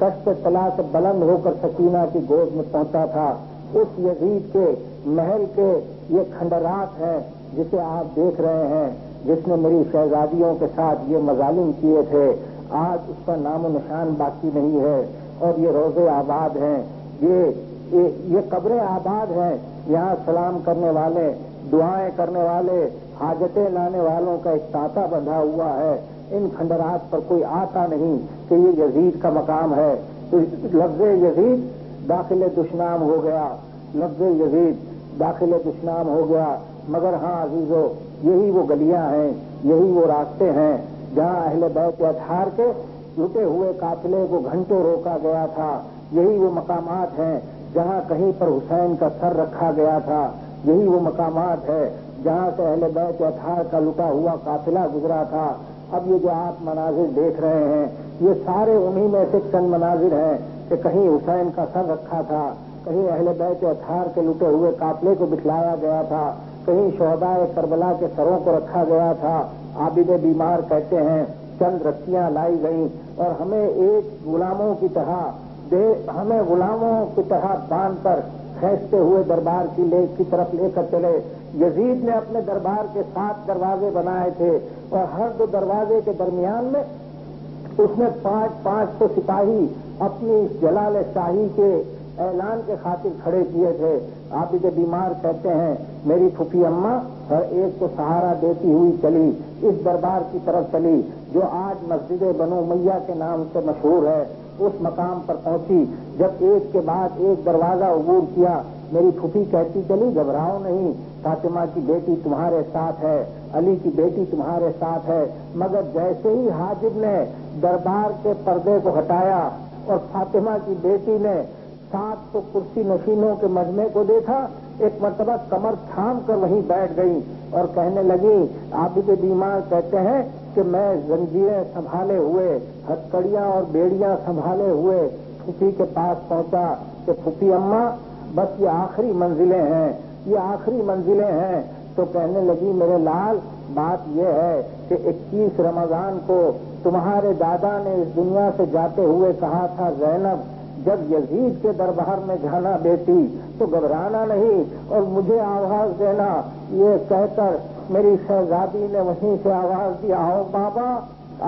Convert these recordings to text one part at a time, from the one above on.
تشت طلا سے بلند ہو کر سکینہ کی گود میں پہنچا تھا، اس یزید کے محل کے یہ کھنڈرات ہیں جسے آپ دیکھ رہے ہیں، جس نے میری شہزادیوں کے ساتھ یہ مظالم کیے تھے، آج اس کا نام و نشان باقی نہیں ہے۔ اور یہ روزے آباد ہیں، یہ قبریں آباد ہیں، یہاں سلام کرنے والے، دعائیں کرنے والے، حاجتیں لانے والوں کا ایک تانتا بندھا ہوا ہے۔ ان کھنڈرات پر کوئی آتا نہیں کہ یہ یزید کا مقام ہے۔ تو لفظ یزید داخل دشنام ہو گیا، لفظ یزید داخل دشنام ہو گیا، مگر ہاں عزیزو، یہی وہ گلیاں ہیں، یہی وہ راستے ہیں جہاں اہل بیت اطہار کے لٹے ہوئے قافلے کو گھنٹوں روکا گیا تھا، یہی وہ مقامات ہیں جہاں کہیں پر حسین کا سر رکھا گیا تھا، یہی وہ مقامات ہے جہاں سے اہل بیت اطہار کا لٹا ہوا قافلہ گزرا تھا۔ اب یہ جو آپ مناظر دیکھ رہے ہیں، یہ سارے انہی میں سے چند مناظر ہیں کہ کہیں حسین کا سر رکھا تھا، کہیں اہل بیت اطہار کے لٹے ہوئے قافلے کو بٹھلایا گیا تھا، کہیں شہداء کربلا کے سروں کو رکھا گیا تھا۔ عابد بیمار کہتے ہیں چند رسیاں لائی گئیں اور ہمیں ایک غلاموں کی طرح باندھ کر کھینچتے ہوئے دربار کی طرف لے کر چلے۔ یزید نے اپنے دربار کے 7 دروازے بنائے تھے اور ہر 2 دروازے کے درمیان میں اس نے 500 سپاہی اپنی جلال شاہی کے اعلان کے خاطر کھڑے کیے تھے۔ عابد بیمار کہتے ہیں میری پھوپھی اماں ہر ایک کو سہارا دیتی ہوئی چلی، اس دربار کی طرف چلی جو آج مسجد بنو امیہ کے نام سے مشہور ہے۔ اس مقام پر پہنچی، جب ایک کے بعد ایک دروازہ عبور کیا، میری پھوپھی کہتی چلی گھبراؤ نہیں، فاطمہ کی بیٹی تمہارے ساتھ ہے، علی کی بیٹی تمہارے ساتھ ہے۔ مگر جیسے ہی حاجب نے دربار کے پردے کو ہٹایا اور فاطمہ کی بیٹی نے 700 کرسی نشینوں کے مجمع کو دیکھا، ایک مرتبہ کمر تھام کر وہیں بیٹھ گئی اور کہنے لگی، عابد بیمار کہتے ہیں کہ میں زنجیریں سنبھالے ہوئے، ہتکڑیاں اور بیڑیاں سنبھالے ہوئے پھوپھی کے پاس پہنچا کہ پھوپھی اماں بس یہ آخری منزلیں ہیں، یہ آخری منزلیں ہیں۔ تو کہنے لگی میرے لال بات یہ ہے کہ 21 رمضان کو تمہارے دادا نے اس دنیا سے جاتے ہوئے کہا تھا زینب جب یزید کے دربار میں جانا بیٹی تو گھبرانا نہیں اور مجھے آواز دینا، یہ کہہ کر میری شہزادی نے وہیں سے آواز دی، آؤ بابا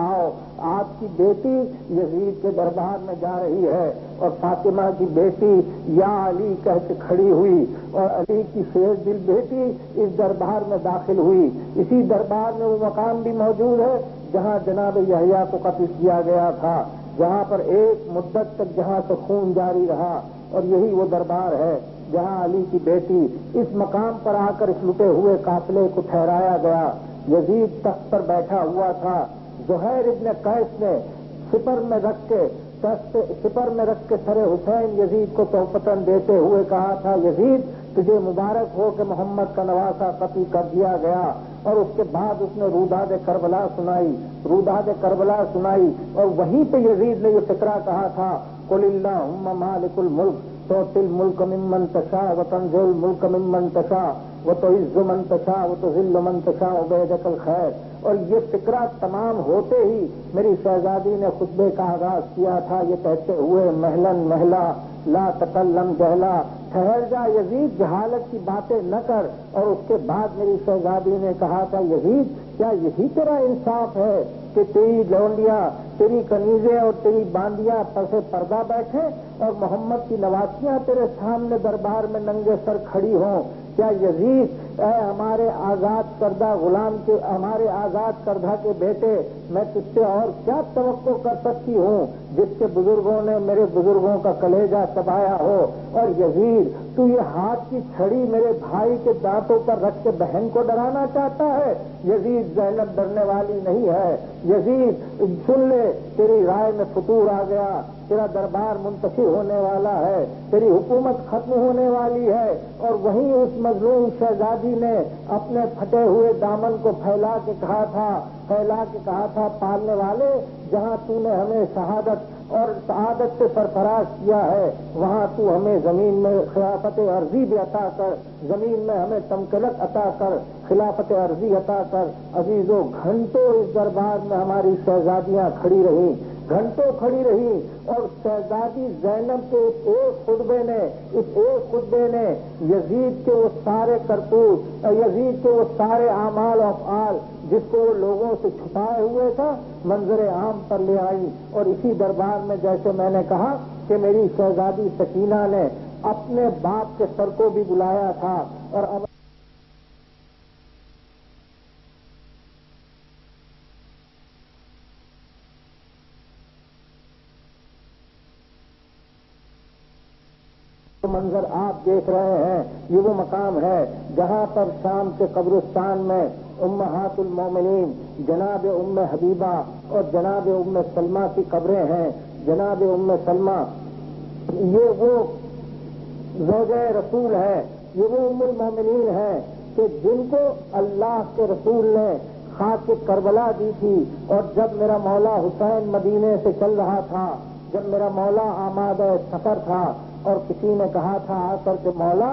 آؤ، آپ کی بیٹی یزید کے دربار میں جا رہی ہے۔ اور فاطمہ کی بیٹی یا علی کہہ کے کھڑی ہوئی اور علی کی شیر دل بیٹی اس دربار میں داخل ہوئی۔ اسی دربار میں وہ مقام بھی موجود ہے جہاں جناب یحییٰ کو قتل کیا گیا تھا، جہاں پر ایک مدت تک جہاں سے خون جاری رہا، اور یہی وہ دربار ہے جہاں علی کی بیٹی اس مقام پر آ کر اس لٹے ہوئے قافلے کو ٹھہرایا گیا۔ یزید تخت پر بیٹھا ہوا تھا، زہیر ابن قیس نے سپر میں رکھ کے سر حسین یزید کو تحفتاً دیتے ہوئے کہا تھا یزید تجھے مبارک ہو کہ محمد کا نواسہ قتل کر دیا گیا۔ اور اس کے بعد اس نے روداد کربلا سنائی اور وہیں پہ یزید نے یہ فقرہ کہا تھا قل اللہم مالک الملک تؤتی الملک ممن تشاء وتنزع الملک ممن تشاء وتعز من تشاء وتذل من تشاء بیدک الخیر۔ اور یہ فقرہ تمام ہوتے ہی میری شہزادی نے خطبے کا آغاز کیا تھا یہ کہتے ہوئے محلن محلا لا تکلم جہلا، ٹھہر جا یزید جہالت کی باتیں نہ کر۔ اور اس کے بعد میری شہزادی نے کہا تھا یزید کیا یہی تیرا انصاف ہے کہ تیری لونڈیاں، تیری کنیزیں اور تیری باندیاں پر سے پردہ بیٹھیں اور محمد کی نواسیاں تیرے سامنے دربار میں ننگے سر کھڑی ہوں؟ کیا یزید اے ہمارے آزاد کردہ غلام کے، ہمارے آزاد کردہ کے بیٹے، میں تجھ سے اور کیا توقع کر سکتی ہوں جس کے بزرگوں نے میرے بزرگوں کا کلیجہ چبایا ہو؟ اور یزید تو یہ ہاتھ کی چھڑی میرے بھائی کے دانتوں پر رکھ کے بہن کو ڈرانا چاہتا ہے؟ یزید زینب ڈرنے والی نہیں ہے، یزید سن لے تیری رائے میں فطور آ گیا، تیرا دربار منتشر ہونے والا ہے، تیری حکومت ختم ہونے والی ہے۔ اور وہیں اس مظلوم شہزادی نے اپنے پھٹے ہوئے دامن کو پھیلا کے کہا تھا پالنے والے جہاں تو نے ہمیں شہادت اور سعادت سے سرفراز کیا ہے وہاں تو ہمیں زمین میں خلافت عرضی بھی عطا کر، زمین میں ہمیں تمکلت عطا کر، خلافت عرضی عطا کر۔ عزیزو گھنٹوں اس دربار میں ہماری شہزادیاں کھڑی رہیں، گھنٹوں کھڑی رہی اور شہزادی زینب کے اس ایک خطبے نے یزید کے وہ سارے کرتوت، یزید کے وہ سارے اعمال و افعال جس کو وہ لوگوں سے چھپائے ہوئے تھا منظر عام پر لے آئی۔ اور اسی دربار میں جیسے میں نے کہا کہ میری شہزادی سکینہ نے اپنے باپ کے سر کو بھی بلایا تھا اور اب منظر آپ دیکھ رہے ہیں یہ وہ مقام ہے جہاں پر شام کے قبرستان میں امہات المومنین جناب ام حبیبہ اور جناب ام سلمہ کی قبریں ہیں۔ جناب ام سلمہ یہ وہ زوجہ رسول ہے، یہ وہ ام المومنین ہے کہ جن کو اللہ کے رسول نے خاک کربلا دی تھی۔ اور جب میرا مولا حسین مدینے سے چل رہا تھا، جب میرا مولا آمادہ سفر تھا اور کسی نے کہا تھا آ کر کے مولا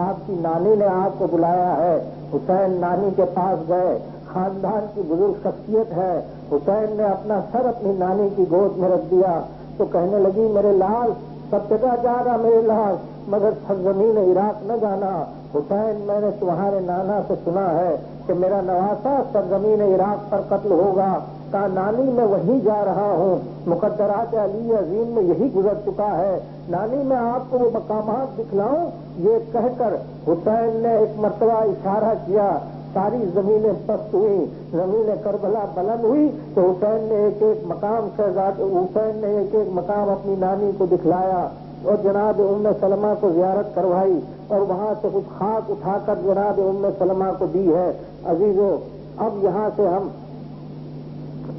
آپ کی نانی نے آپ کو بلایا ہے، حسین نانی کے پاس گئے، خاندان کی بزرگ شخصیت ہے، حسین نے اپنا سر اپنی نانی کی گود میں رکھ دیا تو کہنے لگی میرے لال سب جگہ جا رہا میرے لال مگر سرزمین عراق نہ جانا۔ حسین میں نے تمہارے نانا سے سنا ہے کہ میرا نواسا سرزمین عراق پر قتل ہوگا، کہا نانی میں وہیں جا رہا ہوں، مقدرات علی عظیم میں یہی گزر چکا ہے، نانی میں آپ کو وہ مقامات دکھلاؤں۔ یہ کہہ کر حسین نے ایک مرتبہ اشارہ کیا، ساری زمینیں پست ہوئی، زمین کربلا بلند ہوئی تو حسین نے ایک ایک مقام حسین نے ایک ایک مقام اپنی نانی کو دکھلایا اور جناب ام سلمہ کو زیارت کروائی اور وہاں سے کچھ خاک اٹھا کر جناب ام سلمہ کو دی ہے۔ عزیزو اب یہاں سے ہم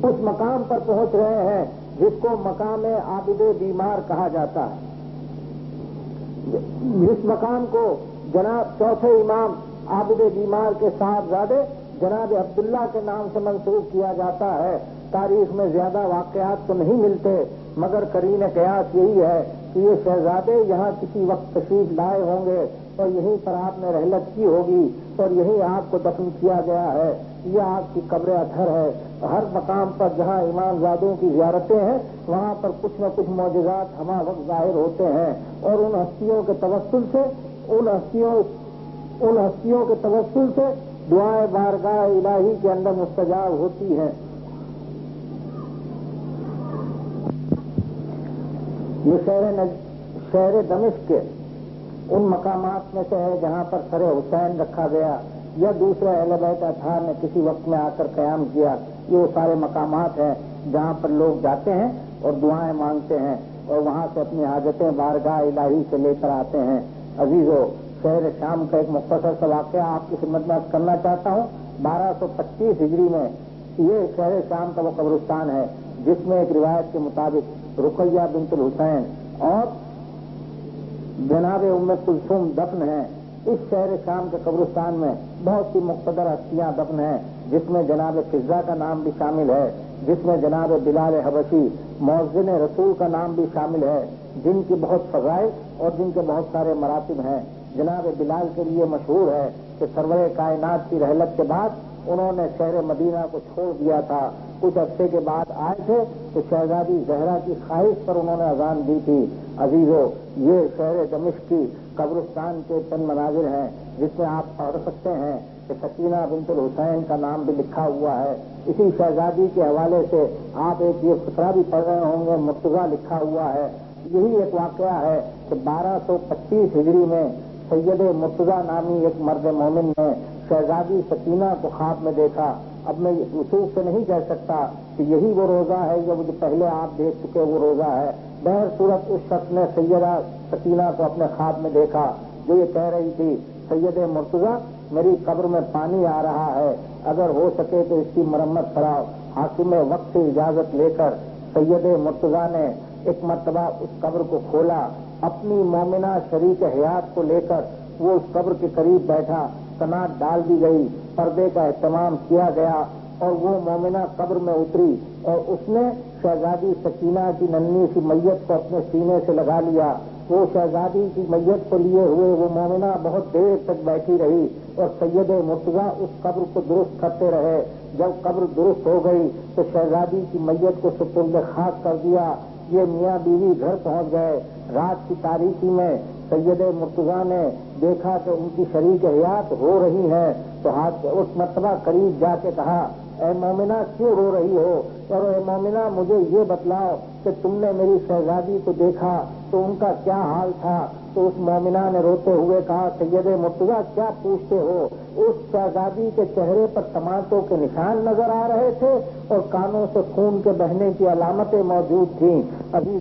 اس مقام پر پہنچ رہے ہیں جس کو مقام عابد بیمار کہا جاتا ہے۔ اس مقام کو جناب چوتھے امام عابد بیمار کے صاحبزادے جناب عبداللہ کے نام سے منسوب کیا جاتا ہے۔ تاریخ میں زیادہ واقعات تو نہیں ملتے مگر قرین قیاس یہی ہے کہ یہ شہزادے یہاں کسی وقت تشریف لائے ہوں گے اور یہیں پر آپ نے رحلت کی ہوگی اور یہیں آپ کو دفن کیا گیا ہے۔ یہ آپ کی قبر اطہر ہے۔ ہر مقام پر جہاں امام زادوں کی زیارتیں ہیں وہاں پر کچھ نہ کچھ معجزات ہمہ وقت ظاہر ہوتے ہیں اور ان ہستیوں کے توسل سے ان ہستیوں کے توسل سے دعائیں بارگاہ الہی کے اندر مستجاب ہوتی ہیں۔ یہ شہر دمشق کے ان مقامات میں سے ہے جہاں پر سر حسین رکھا گیا یا دوسرے اہل بیت اطہار نے کسی وقت میں آ کر قیام کیا۔ یہ وہ سارے مقامات ہیں جہاں پر لوگ جاتے ہیں اور دعائیں مانگتے ہیں اور وہاں سے اپنی حاجتیں بارگاہ الہی سے لے کر آتے ہیں۔ عزیزو شہر شام کا ایک مختصر سا واقعہ آپ کی خدمت میں کرنا چاہتا ہوں۔ 1225 ہجری میں یہ شہر شام کا وہ قبرستان ہے جس میں ایک روایت کے مطابق رقیہ بنت الحسین اور جناب ام کلثوم دفن ہیں۔ اس شہر شام کے قبرستان میں بہت سی مقتدر ہستیاں دفن ہیں جس میں جناب فضہ کا نام بھی شامل ہے، جس میں جناب بلال حبشی مؤذن رسول کا نام بھی شامل ہے، جن کی بہت فضائل اور جن کے بہت سارے مراتب ہیں۔ جناب بلال کے لیے مشہور ہے کہ سرور کائنات کی رحلت کے بعد انہوں نے شہر مدینہ کو چھوڑ دیا تھا، کچھ عرصے کے بعد آئے تھے تو شہزادی زہرا کی خواہش پر انہوں نے اذان دی تھی۔ عزیزو یہ شہر دمشق کی قبرستان کے چند مناظر ہیں جس میں آپ پڑھ سکتے ہیں کہ سکینہ بنت الحسین کا نام بھی لکھا ہوا ہے۔ اسی شہزادی کے حوالے سے آپ ایک یہ فقرہ بھی پڑھ رہے ہوں گے، مرتضیٰ لکھا ہوا ہے۔ یہی ایک واقعہ ہے کہ 1225 ہجری میں سید مرتضیٰ نامی ایک مرد مومن نے شہزادی سکینہ کو خواب میں دیکھا۔ اب میں وثوق سے نہیں کہہ سکتا کہ یہی وہ روزہ ہے یا وہ جو پہلے آپ دیکھ چکے وہ روزہ ہے۔ بہر صورت اس شخص نے سیدہ سکینہ کو اپنے خواب میں دیکھا جو یہ کہہ رہی تھی سید مرتضیٰ میری قبر میں پانی آ رہا ہے، اگر ہو سکے تو اس کی مرمت کراؤ۔ حاکم وقت سے اجازت لے کر سید مرتضیٰ نے ایک مرتبہ اس قبر کو کھولا، اپنی مومنہ شریک حیات کو لے کر وہ اس قبر کے قریب بیٹھا، کنات ڈال دی گئی، پردے کا اہتمام کیا گیا اور وہ مومنہ قبر میں اتری اور اس نے شہزادی سکینہ کی ننھی سی میت کو اپنے سینے سے لگا لیا وہ شہزادی کی میت کو لیے ہوئے وہ مومنہ بہت دیر تک بیٹھی رہی اور سید مرتضیٰ اس قبر کو درست کرتے رہے۔ جب قبر درست ہو گئی تو شہزادی کی میت کو سپرد خاک کر دیا۔ یہ میاں بیوی گھر پہنچ گئے۔ رات کی تاریکی میں سید مرتضیٰ نے دیکھا کہ ان کی شریک حیات رو رہی ہیں تو ہاتھ اس مرتبہ قریب جا کے کہا، اے مومنہ کیوں رو رہی ہو؟ اور اے مومنہ مجھے یہ بتلاؤ کہ تم نے میری شہزادی کو دیکھا تو ان کا کیا حال تھا؟ تو اس مومنہ نے روتے ہوئے کہا، سید مرتضیٰ کیا پوچھتے ہو؟ اس شہزادی کے چہرے پر تماچوں کے نشان نظر آ رہے تھے اور کانوں سے خون کے بہنے کی علامتیں موجود تھیں۔ ابھی